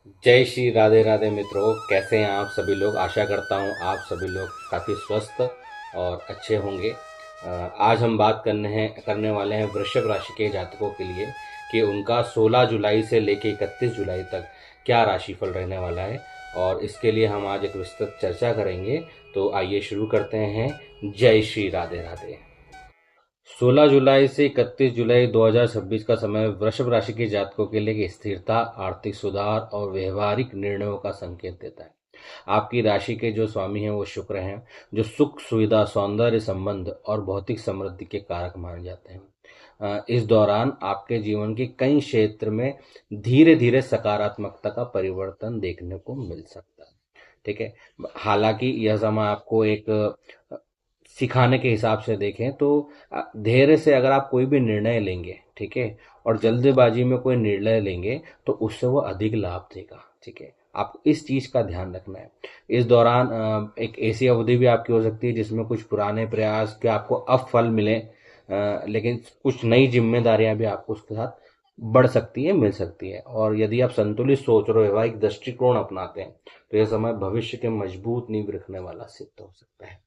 जय श्री राधे राधे मित्रों, कैसे हैं आप सभी लोग। आशा करता हूं आप सभी लोग काफ़ी स्वस्थ और अच्छे होंगे। आज हम बात करने वाले हैं वृषभ राशि के जातकों के लिए कि उनका 16 जुलाई से लेकर 31 जुलाई तक क्या राशिफल रहने वाला है। और इसके लिए हम आज एक विस्तृत चर्चा करेंगे। तो आइए शुरू करते हैं। जय श्री राधे राधे। 16 जुलाई से 31 जुलाई 2026 का समय वृषभ राशि के जातकों के लिए स्थिरता, आर्थिक सुधार और व्यवहारिक निर्णयों का संकेत देता है। आपकी राशि के जो स्वामी हैं वो शुक्र हैं, जो सुख, सुविधा, सौंदर्य संबंध और भौतिक समृद्धि के कारक माने जाते हैं। इस दौरान आपके जीवन के कई क्षेत्र में धीरे धीरे सकारात्मकता का परिवर्तन देखने को मिल सकता है। ठीक है। हालांकि यह समय आपको एक सिखाने के हिसाब से देखें तो धैर्य से अगर आप कोई भी निर्णय लेंगे, ठीक है, और जल्दबाजी में कोई निर्णय लेंगे तो उससे वो अधिक लाभ देगा। ठीक है, आपको इस चीज का ध्यान रखना है। इस दौरान एक ऐसी अवधि भी आपकी हो सकती है जिसमें कुछ पुराने प्रयास के आपको अब फल मिले, लेकिन कुछ नई जिम्मेदारियां भी आपको उसके साथ बढ़ सकती है, मिल सकती है। और यदि आप संतुलित सोच और वैवाहिक दृष्टिकोण अपनाते हैं तो यह समय भविष्य के मजबूत नींव रखने वाला सिद्ध हो सकता है।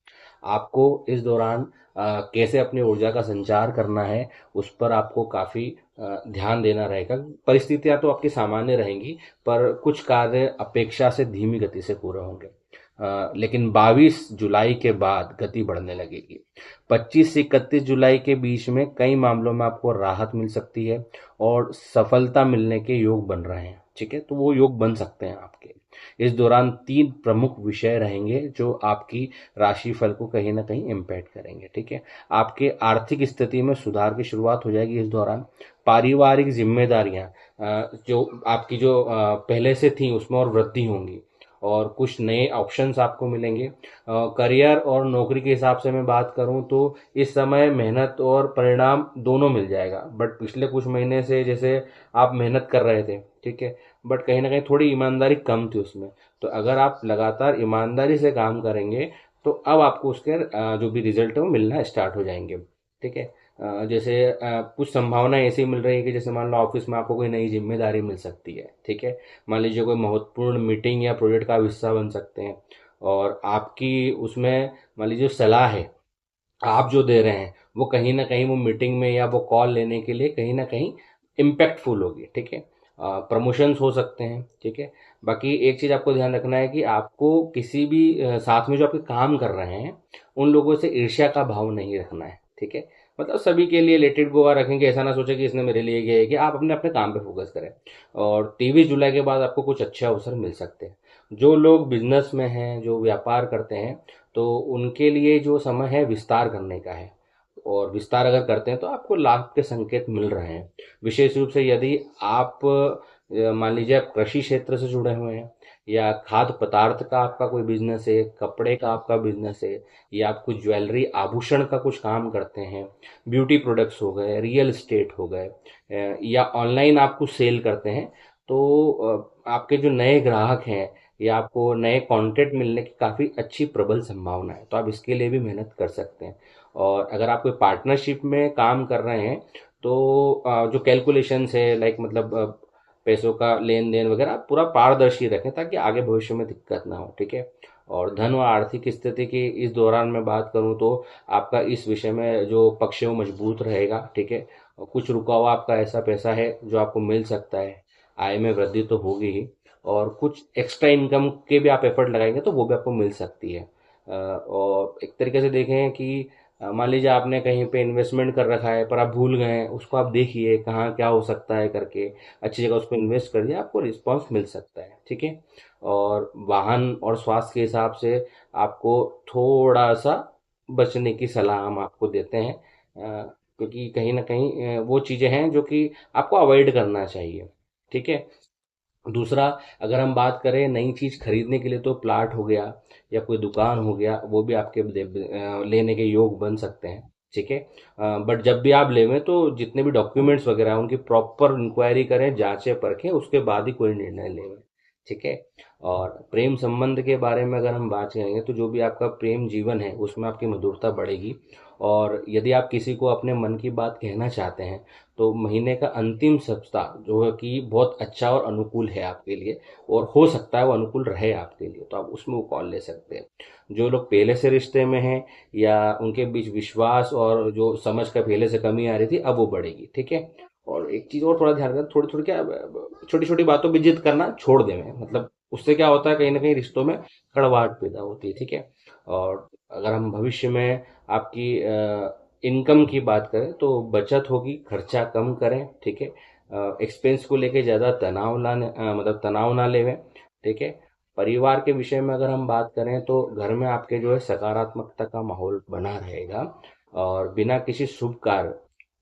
आपको इस दौरान कैसे अपनी ऊर्जा का संचार करना है, उस पर आपको काफ़ी ध्यान देना रहेगा। परिस्थितियां तो आपकी सामान्य रहेंगी, पर कुछ कार्य अपेक्षा से धीमी गति से पूरे होंगे। लेकिन 22 जुलाई के बाद गति बढ़ने लगेगी। 25 से 31 जुलाई के बीच में कई मामलों में आपको राहत मिल सकती है और सफलता मिलने के योग बन रहे हैं। ठीक है, तो वो योग बन सकते हैं आपके। इस दौरान 3 प्रमुख विषय रहेंगे जो आपकी राशिफल को कहीं ना कहीं इम्पैक्ट करेंगे। ठीक है, आपके आर्थिक स्थिति में सुधार की शुरुआत हो जाएगी इस दौरान। पारिवारिक जिम्मेदारियां जो आपकी जो पहले से थी उसमें और वृद्धि होंगी और कुछ नए ऑप्शंस आपको मिलेंगे। करियर और नौकरी के हिसाब से मैं बात करूं तो इस समय मेहनत और परिणाम दोनों मिल जाएगा। बट पिछले कुछ महीने से जैसे आप मेहनत कर रहे थे, ठीक है, बट कहीं ना कहीं थोड़ी ईमानदारी कम थी उसमें। तो अगर आप लगातार ईमानदारी से काम करेंगे तो अब आपको उसके जो भी रिजल्ट है वो मिलना स्टार्ट हो जाएंगे। ठीक है। जैसे कुछ संभावना ऐसी मिल रही है कि जैसे मान लो ऑफिस में आपको कोई नई जिम्मेदारी मिल सकती है। ठीक है, मान लीजिए कोई महत्वपूर्ण मीटिंग या प्रोजेक्ट का आप हिस्सा बन सकते हैं और आपकी उसमें मान लीजिए सलाह है आप जो दे रहे हैं वो कहीं ना कहीं वो मीटिंग में या वो कॉल लेने के लिए कहीं ना कहीं इम्पैक्टफुल होगी। ठीक है, प्रमोशंस हो सकते हैं। ठीक है, बाकी एक चीज़ आपको ध्यान रखना है कि आपको किसी भी साथ में जो आपके काम कर रहे हैं उन लोगों से ईर्ष्या का भाव नहीं रखना है। ठीक है, मतलब सभी के लिए लेट इट गो रखेंगे, ऐसा ना सोचे कि इसने मेरे लिए किया है। कि आप अपने अपने काम पे फोकस करें। और 23 जुलाई के बाद आपको कुछ अच्छे अवसर मिल सकते हैं। जो लोग बिजनेस में हैं, जो व्यापार करते हैं, तो उनके लिए जो समय है विस्तार करने का है। और विस्तार अगर करते हैं तो आपको लाभ के संकेत मिल रहे हैं। विशेष रूप से यदि आप मान लीजिए आप कृषि क्षेत्र से जुड़े हुए हैं या खाद्य पदार्थ का आपका कोई बिजनेस है, कपड़े का आपका बिजनेस है, या आप कुछ ज्वेलरी आभूषण का कुछ काम करते हैं, ब्यूटी प्रोडक्ट्स हो गए, रियल एस्टेट हो गए, या ऑनलाइन आप कुछ सेल करते हैं, तो आपके जो नए ग्राहक हैं या आपको नए कंटेंट मिलने की काफ़ी अच्छी प्रबल संभावना है। तो आप इसके लिए भी मेहनत कर सकते हैं। और अगर आप कोई पार्टनरशिप में काम कर रहे हैं तो जो कैलकुलेशंस है, लाइक मतलब पैसों का लेन देन वगैरह आप पूरा पारदर्शी रखें ताकि आगे भविष्य में दिक्कत ना हो। ठीक है, और धन व आर्थिक स्थिति की इस दौरान मैं बात करूं तो आपका इस विषय में जो पक्ष है वो मजबूत रहेगा। ठीक है, और कुछ रुका हुआ आपका ऐसा पैसा है जो आपको मिल सकता है। आय में वृद्धि तो होगी ही, और कुछ एक्स्ट्रा इनकम के भी आप एफर्ट लगाएंगे तो वो भी आपको मिल सकती है। और एक तरीके से देखें कि मान लीजिए आपने कहीं पे इन्वेस्टमेंट कर रखा है पर आप भूल गए हैं, उसको आप देखिए कहाँ क्या हो सकता है करके अच्छी जगह उसको इन्वेस्ट करिए, आपको रिस्पांस मिल सकता है। ठीक है, और वाहन और स्वास्थ्य के हिसाब से आपको थोड़ा सा बचने की सलाह हम आपको देते हैं, क्योंकि कहीं ना कहीं वो चीज़ें हैं जो कि आपको अवॉइड करना चाहिए। ठीक है। दूसरा, अगर हम बात करें नई चीज़ खरीदने के लिए तो प्लाट हो गया या कोई दुकान हो गया, वो भी आपके लेने के योग बन सकते हैं। ठीक है, बट जब भी आप लेवें तो जितने भी डॉक्यूमेंट्स वगैरह हैं उनकी प्रॉपर इंक्वायरी करें, जांचें परखें, उसके बाद ही कोई निर्णय लेवें। ठीक है। और प्रेम संबंध के बारे में अगर हम बात करेंगे तो जो भी आपका प्रेम जीवन है उसमें आपकी मधुरता बढ़ेगी। और यदि आप किसी को अपने मन की बात कहना चाहते हैं तो महीने का अंतिम सप्ताह जो है कि बहुत अच्छा और अनुकूल है आपके लिए, और हो सकता है वो अनुकूल रहे आपके लिए, तो आप उसमें वो कॉल ले सकते हैं। जो लोग पहले से रिश्ते में हैं या उनके बीच विश्वास और जो समझ का पहले से कमी आ रही थी, अब वो बढ़ेगी, ठीक है। और एक चीज़ और थोड़ा ध्यान रखना, थोड़ी थोड़ी क्या छोटी छोटी बातों पे जिद करना छोड़ दें, मतलब उससे क्या होता है कहीं ना कहीं रिश्तों में कड़वाहट पैदा होती है, ठीक है। और अगर हम भविष्य में आपकी इनकम की बात करें तो बचत होगी, खर्चा कम करें, ठीक है। एक्सपेंस को लेके ज़्यादा तनाव मतलब तनाव ना लेवें, ठीक है। परिवार के विषय में अगर हम बात करें तो घर में आपके जो है सकारात्मकता का माहौल बना रहेगा। और बिना किसी शुभ कार्य,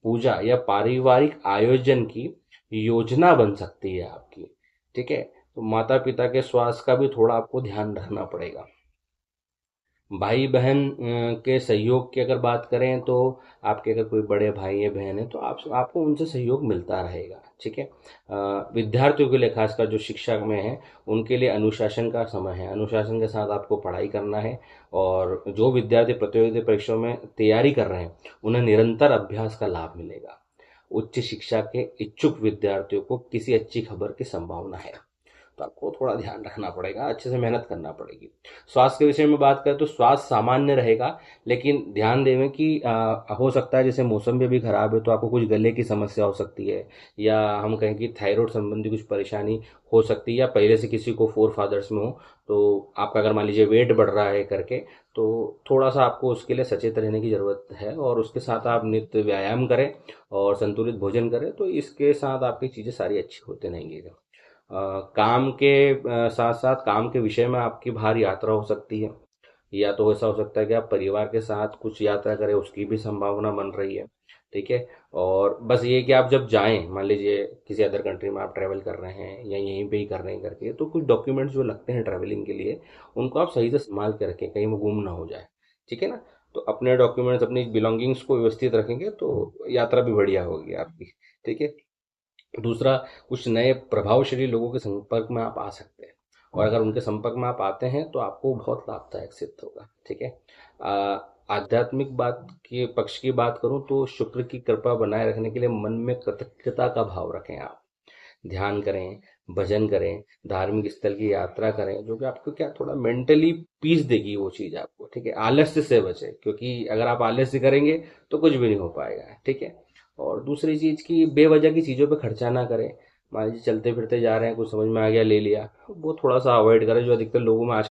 पूजा या पारिवारिक आयोजन की योजना बन सकती है आपकी, ठीक है। तो माता पिता के स्वास्थ्य का भी थोड़ा आपको ध्यान रखना पड़ेगा। भाई बहन के सहयोग की अगर बात करें तो आपके अगर कोई बड़े भाई या बहन है तो आपको उनसे सहयोग मिलता रहेगा, ठीक है। विद्यार्थियों के लिए खासकर जो शिक्षा में है उनके लिए अनुशासन का समय है, अनुशासन के साथ आपको पढ़ाई करना है। और जो विद्यार्थी प्रतियोगिता परीक्षाओं में तैयारी कर रहे हैं उन्हें निरंतर अभ्यास का लाभ मिलेगा। उच्च शिक्षा के इच्छुक विद्यार्थियों को किसी अच्छी खबर की संभावना है, तो आपको थोड़ा ध्यान रखना पड़ेगा, अच्छे से मेहनत करना पड़ेगी। स्वास्थ्य के विषय में बात करें तो स्वास्थ्य सामान्य रहेगा, लेकिन ध्यान देवें कि हो सकता है जैसे मौसम भी अभी खराब है तो आपको कुछ गले की समस्या हो सकती है, या हम कहें कि थायराइड संबंधी कुछ परेशानी हो सकती है, या पहले से किसी को फोर फादर्स में हो। तो आपका अगर मान लीजिए वेट बढ़ रहा है करके, तो थोड़ा सा आपको उसके लिए सचेत रहने की ज़रूरत है, और उसके साथ आप नित्य व्यायाम करें और संतुलित भोजन करें, तो इसके साथ आपकी चीज़ें सारी अच्छी होते रहेंगी। काम के साथ साथ काम के विषय में आपकी बाहर यात्रा हो सकती है, या तो ऐसा हो सकता है कि आप परिवार के साथ कुछ यात्रा करें, उसकी भी संभावना बन रही है, ठीक है। और बस ये कि आप जब जाएं, मान लीजिए किसी अदर कंट्री में आप ट्रैवल कर रहे हैं या यहीं पे ही कर रहे हैं करके, तो कुछ डॉक्यूमेंट्स जो लगते हैं ट्रैवलिंग के लिए उनको आप सही से संभाल के रखें, कहीं वो गुम ना हो जाए, ठीक है ना। तो अपने डॉक्यूमेंट्स, अपनी बिलोंगिंग्स को व्यवस्थित रखेंगे तो यात्रा भी बढ़िया होगी आपकी, ठीक है। दूसरा, कुछ नए प्रभावशाली लोगों के संपर्क में आप आ सकते हैं, और अगर उनके संपर्क में आप आते हैं तो आपको बहुत लाभदायक सिद्ध होगा, ठीक है। आध्यात्मिक बात के पक्ष की बात करूं तो शुक्र की कृपा बनाए रखने के लिए मन में कृतज्ञता का भाव रखें आप। ध्यान करें, भजन करें, धार्मिक स्थल की यात्रा करें, जो कि आपको क्या थोड़ा मेंटली पीस देगी वो चीज़ आपको, ठीक है। आलस्य से बचें, क्योंकि अगर आप आलस्य करेंगे तो कुछ भी नहीं हो पाएगा, ठीक है। और दूसरी चीज़ की बेवजह की चीज़ों पे खर्चा ना करें। मान लीजिए चलते फिरते जा रहे हैं, कुछ समझ में आ गया ले लिया, वो थोड़ा सा अवॉइड करें, जो अधिकतर लोगों में आज